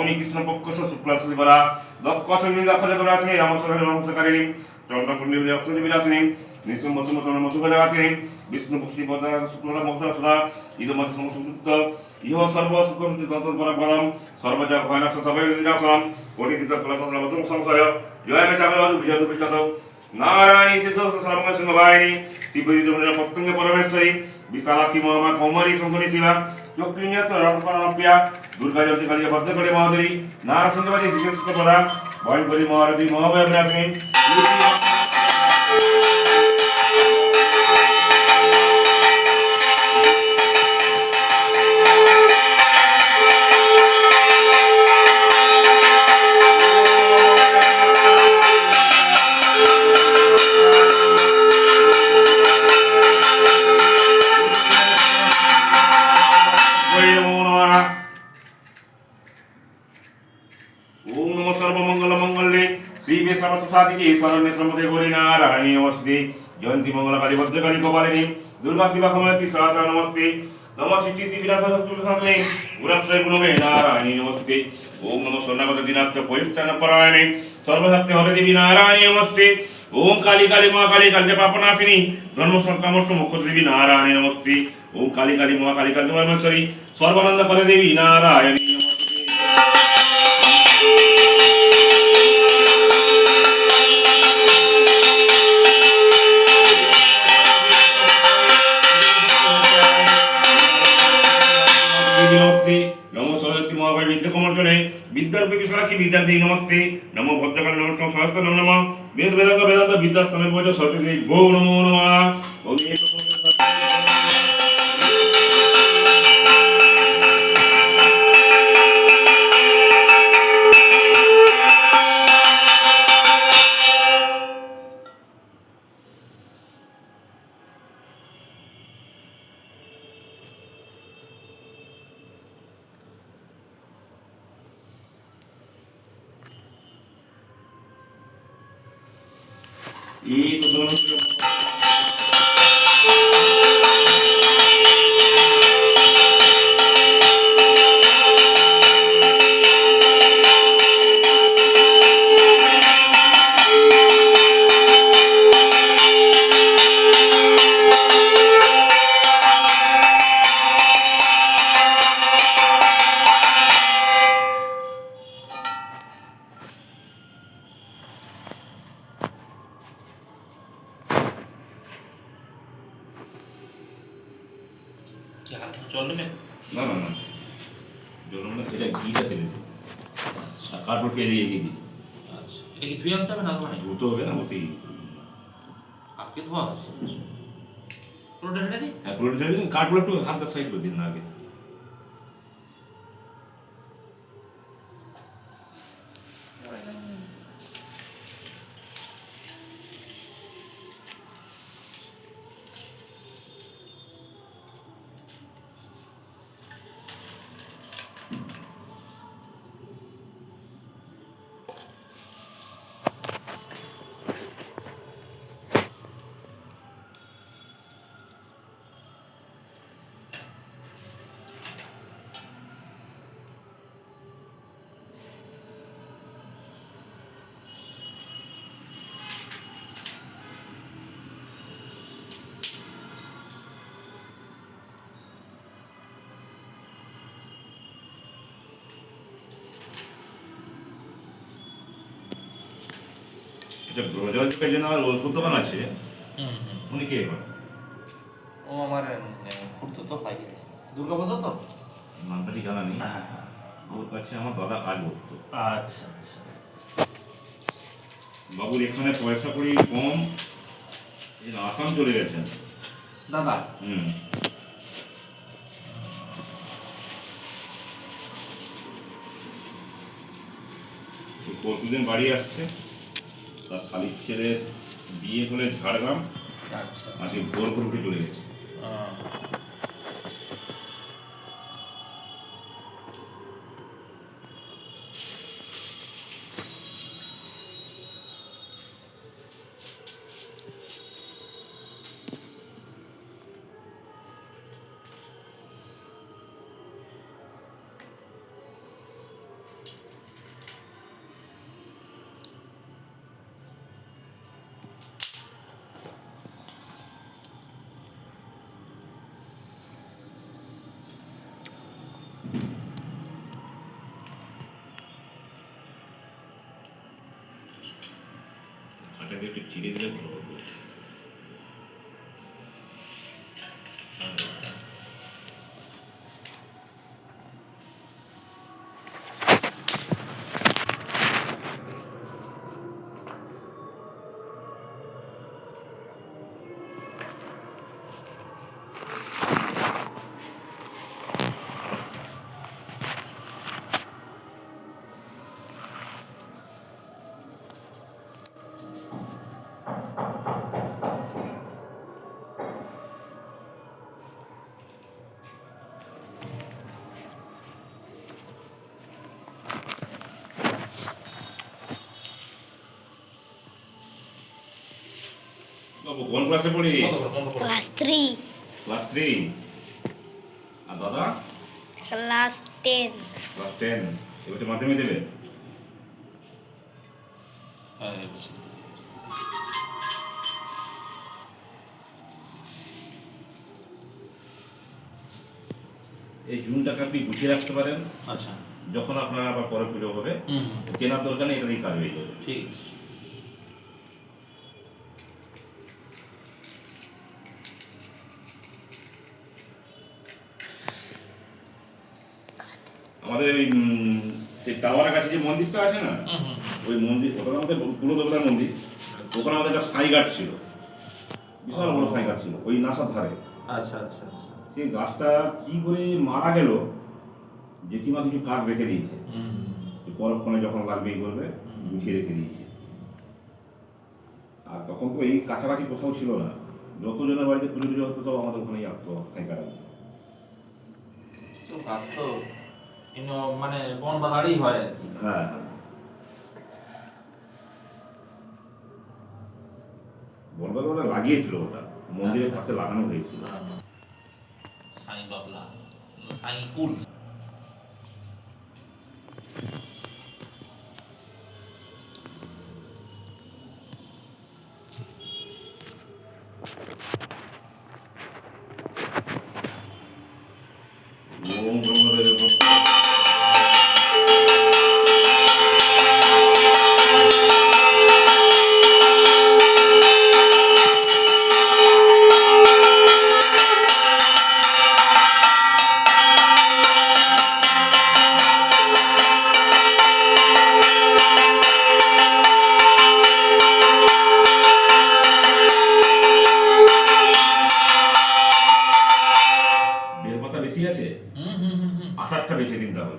নবমী কৃষ্ণপক্ষ শুক্লাশ্রীবরা দক্ষিণী দক্ষরাশ্রী রামস্বরী চন্দ্রপুণ্যী বিরাসিনী নিঃসম মধুবরাতিনী বিষ্ণু ভক্তিপদা শুক্লদা মহসা ইদমত সমসুক্ত ইহ সর্ব সুখমতি তৎপর পদম সর্বজা ভয়নাশ সবাই বিরাসম কোটিত কুলতম সংশয় জয় মে চাবল বিজয় বিজত নারায়ণী শিশু সর্ব সিংহবাহিনী শিবজিত পত্তঙ্গ পরমেশ্বরী বিশালাক্ষী মহামা কৌমারী শঙ্করী শিবা চক্রিণীয়ত রণপ্রিয়া দুর্গা জ্যোতি কালী ভদ্রকরী মহাদরী নারসিংহবাদী বিশেষক প্রধান ভয়ঙ্করী মহারথী মহাভয় বিরাসিনী नारायणी नमस्ते जयंती मंगलकारी भद्रकाली कपालिनी दुर्गा शिवा खमयती सहसा नमस्ते नमः सिद्धि विलास सत्सुसाने गुणत्रय गुणमे नारायणी नमस्ते ओम नमः स्वर्णपद दिनात्य पवित्रन परायणे सर्वसत्य हरे देवी नारायणी नमस्ते ओम काली काली महाकाली काली पापनाशिनी धर्म संकामस्त मोक्ष देवी नारायणी नमस्ते ओम काली काली महाकाली काली परमेश्वरी सर्वानंद पद देवी नारायणी विद्यार्थी नमस्ते नमो भद्रकाली नमस्ते सहस्त्र नमः वेद वेदांत वेदांत विद्यास्तमे पूजा सरस्वती गो नमो नमः ओम ये तो दोनों না না না জল না এটা ঘিটা ফেলে দিই কার্পেট পেরিয়ে এগিয়ে দিই আচ্ছা এটা কি ধুয়ে আনতে হবে না মানে ধুতে হবে না ওতেই আগে ধোয়া আছে পুরোটা ঢেলে দিই হ্যাঁ পুরোটা ঢেলে দিন কার্পেট একটু হাতটা সাইড করে দিন না আগে ব্রজকে যেন আমার ওষুধ দোকান আছে উনি কে এবার ও আমার খুঁড়তো তো ভাই দুর্গাপদ তো নামটা ঠিক জানা নেই ওর কাছে আমার দাদা কাজ করতো আচ্ছা আচ্ছা বাবুর এখানে পয়সা করি কম আসাম চলে গেছেন দাদা পরশুদিন বাড়ি আসছে তার শালিক ছেলের বিয়ে হলে ঝাড়গ্রাম আচ্ছা আজকে ভোর করে উঠে চলে গেছে একটু চিড়ে দিলে ভালো হতো। বাবু কোন ক্লাসে পড়িস? Class 3 class 3। আর দাদা? Class 10 class 10। এবারে মাধ্যমিক দেবে? হ্যাঁ এবছর। এই জুনটাকে আপনি গুছিয়ে রাখতে পারেন। আচ্ছা যখন আপনার আবার পরে পুজো হবে হুম কেনার দরকার নেই, এটা দিয়ে কাজ হয়ে যাবে। ঠিক আছে। আমাদের ওই সেই টাওয়ারের কাছে যে মন্দিরটা আছে না, হুম হুম ওই মন্দির, ওটা আমাদের পুরো দেবতার মন্দির। ওখানে আমাদের একটা সাই গাছ ছিল, বিশাল বড় সাই গাছ ছিল ওই নাসার ধারে। আচ্ছা আচ্ছা আচ্ছা সেই গাছটা কি করে মারা গেল, জেঠিমা কিছু কাঠ রেখে দিয়েছে, হুম পরক্ষণে যখন লাগবে এই করবে গুছিয়ে রেখে দিয়েছে। আর তখন তো এই কাছাকাছি কোথাও ছিল না, যতজনের বাড়িতে পুজো পুজো হতো সব আমাদের ওখানেই আসতো সাই কাটা। তো কাজ তো মানে বন বাজারই হয় আর কি। হ্যাঁ হ্যাঁ, বলবার ওরা লাগিয়েছিল, ওটা মন্দিরের পাশে লাগানো হয়েছিল। সাই বাবলা সাই কুল। ওম ব্রহ্মদেব বেলপাতা বেশি আছে, হুম হুম হুম হুম 28টা বেছে দিন তাহলে।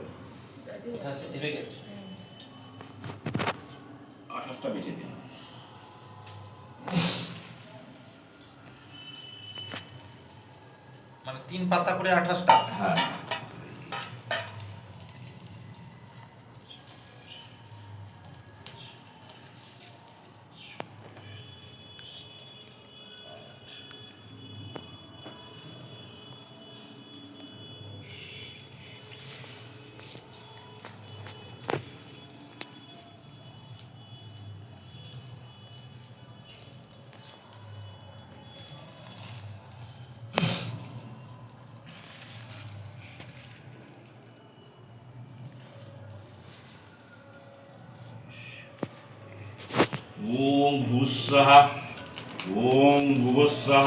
কোথা আছে এবে গেছে 28টা বেছে দিন। মানে 3 পাতা করে 28টা। হ্যাঁ, ওম ভূস্বাহ ওম ভুবস্বাহ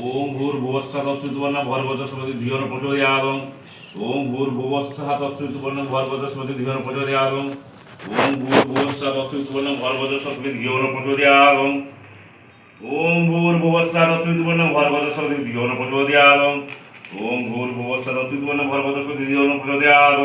ওম ভূর্ভুবস্বাহ তৎসবিতুর্বণ্যং ভর্গো তস্मै ধিয়ো নঃ প্রচোদয়াৎ। ওম ভূর্ভুবস্বাহ তৎসবিতুর্বণ্যং ভর্গো তস্मै ধিয়ো নঃ প্রচোদয়াৎ। ওম ভূর্ভুবস্বাহ তৎসবিতুর্বণ্যং ভর্গো তস্मै ধিয়ো নঃ প্রচোদয়াৎ। ওম ভূর্ভুবস্বাহ তৎসবিতুর্বণ্যং ভর্গো তস্मै ধিয়ো নঃ প্রচোদয়াৎ। ওম ভূর্ভুবস্বাহ তৎসবিতুর্বণ্যং ভর্গো তস্मै ধিয়ো নঃ প্রচোদয়াৎ।